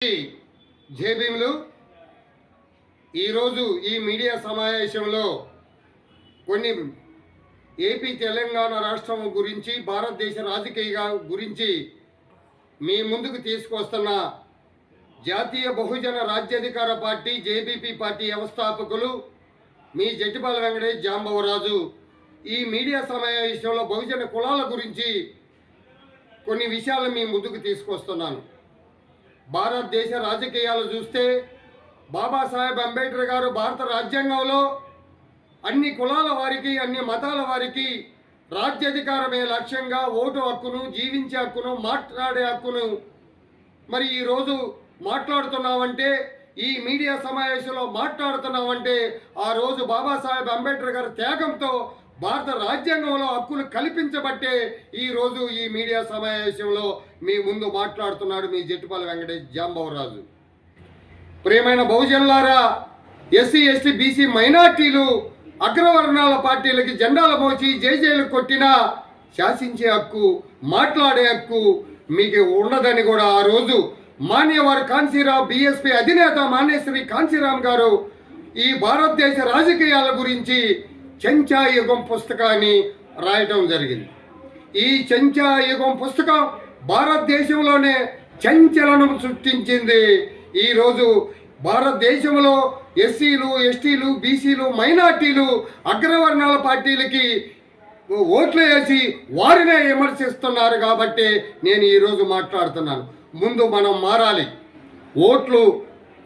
జేబీములు ఈరోజు ఈ మీడియా సమావేశంలో కొన్ని ఏపీ తెలంగాణ రాష్ట్రం గురించి భారతదేశ రాజకీయ గురించి మీ ముందుకు తీసుకొస్తున్న జాతీయ బహుజన రాజ్యాధికార పార్టీ జేబీపీ పార్టీ వ్యవస్థాపకులు మీ జట్టిపాల వెంకటేష్ జాంబవరాజు ఈ మీడియా సమావేశంలో బహుజన కులాల గురించి కొన్ని విషయాలు మీ ముందుకు తీసుకొస్తున్నాను. భారతదేశ రాజకీయాలు చూస్తే బాబాసాహెబ్ అంబేద్కర్ గారు భారత రాజ్యాంగంలో అన్ని కులాల వారికి అన్ని మతాల వారికి రాజ్యాధికారమే లక్ష్యంగా ఓటు హక్కును, జీవించే హక్కును, మాట్లాడే హక్కును మరి ఈరోజు మాట్లాడుతున్నామంటే, ఈ మీడియా సమావేశంలో మాట్లాడుతున్నామంటే ఆ రోజు బాబాసాహెబ్ అంబేద్కర్ గారి త్యాగంతో భారత రాజ్యాంగంలో హక్కులు కల్పించబట్టే ఈరోజు ఈ మీడియా సమావేశంలో మీ ముందు మాట్లాడుతున్నాడు మీ జట్టిపాల వెంకటేష్ జాంబవరాజు. ప్రియమైన బహుజనులారా, ఎస్సీ ఎస్టీ బీసీ మైనార్టీలు అగ్రవర్ణాల పార్టీలకి జెండాలు మోచి జైలు కొట్టినా శాసించే హక్కు, మాట్లాడే హక్కు మీకు ఉండదని కూడా ఆ రోజు మాన్యవారు కాంశీరావు బీఎస్పీ అధినేత మాన్యశ్రీ కాంశీరామ్ గారు ఈ భారతదేశ రాజకీయాల గురించి చెంచాయుగం పుస్తకాన్ని రాయటం జరిగింది. ఈ చెంచాయుగం పుస్తకం భారతదేశంలోనే సంచలనం సృష్టించింది. ఈరోజు భారతదేశంలో ఎస్సీలు, ఎస్టీలు, బీసీలు, మైనార్టీలు అగ్రవర్ణాల పార్టీలకి ఓట్లు వేసి వారినే విమర్శిస్తున్నారు. కాబట్టి నేను ఈరోజు మాట్లాడుతున్నాను. ముందు మనం మారాలి.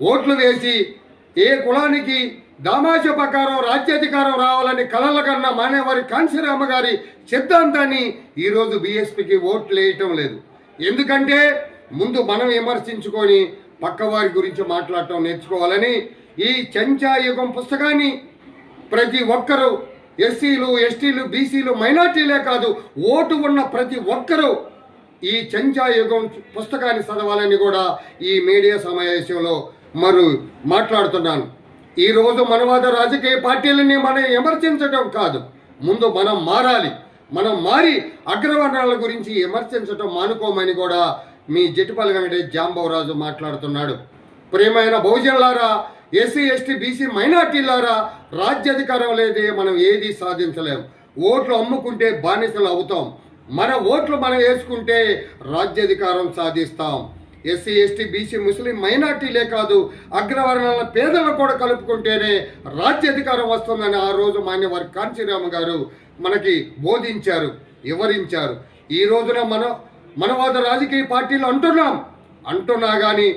ఓట్లు వేసి ఏ కులానికి దామాష ప్రకారం రాజ్యాధికారం రావాలని కలల కన్నా మానేవారి కాంశీరామ గారి సిద్ధాంతాన్ని ఈరోజు బీఎస్పీకి ఓట్లు వేయటం లేదు. ఎందుకంటే ముందు మనం విమర్శించుకొని పక్కవారి గురించి మాట్లాడటం నేర్చుకోవాలని ఈ చెంచాయుగం పుస్తకాన్ని ప్రతి ఒక్కరూ ఎస్సీలు, ఎస్టీలు, బీసీలు, మైనార్టీలే కాదు ఓటు ఉన్న ప్రతి ఒక్కరూ ఈ చెంచాయుగం పుస్తకాన్ని చదవాలని కూడా ఈ మీడియా సమావేశంలో మాట్లాడుతున్నాను. ఈరోజు మనవాద రాజకీయ పార్టీలని మనం విమర్శించడం కాదు, ముందు మనం మారాలి. మనం మారి అగ్రవర్ణాల గురించి విమర్శించడం మానుకోమని కూడా మీ జట్టిపాల వెంకటేష్ జాంబవరాజు మాట్లాడుతున్నాడు. ప్రియమైన బహుజనులారా, ఎస్సీ ఎస్టీ బీసీ మైనార్టీలారా, రాజ్యాధికారం లేదే మనం ఏది సాధించలేం. ఓట్లు అమ్ముకుంటే బానిసలు అవుతాం. మన ఓట్లు మనం వేసుకుంటే రాజ్యాధికారం సాధిస్తాం. ఎస్సీ ఎస్టీ బీసీ ముస్లిం మైనార్టీలే కాదు అగ్రవర్ణాల పేదలను కూడా కలుపుకుంటేనే రాజ్యాధికారం వస్తుందని ఆ రోజు మాన్యవారి కాంశీరామ గారు మనకి బోధించారు, వివరించారు. ఈ రోజున మనవాద రాజకీయ పార్టీలు అంటున్నా కానీ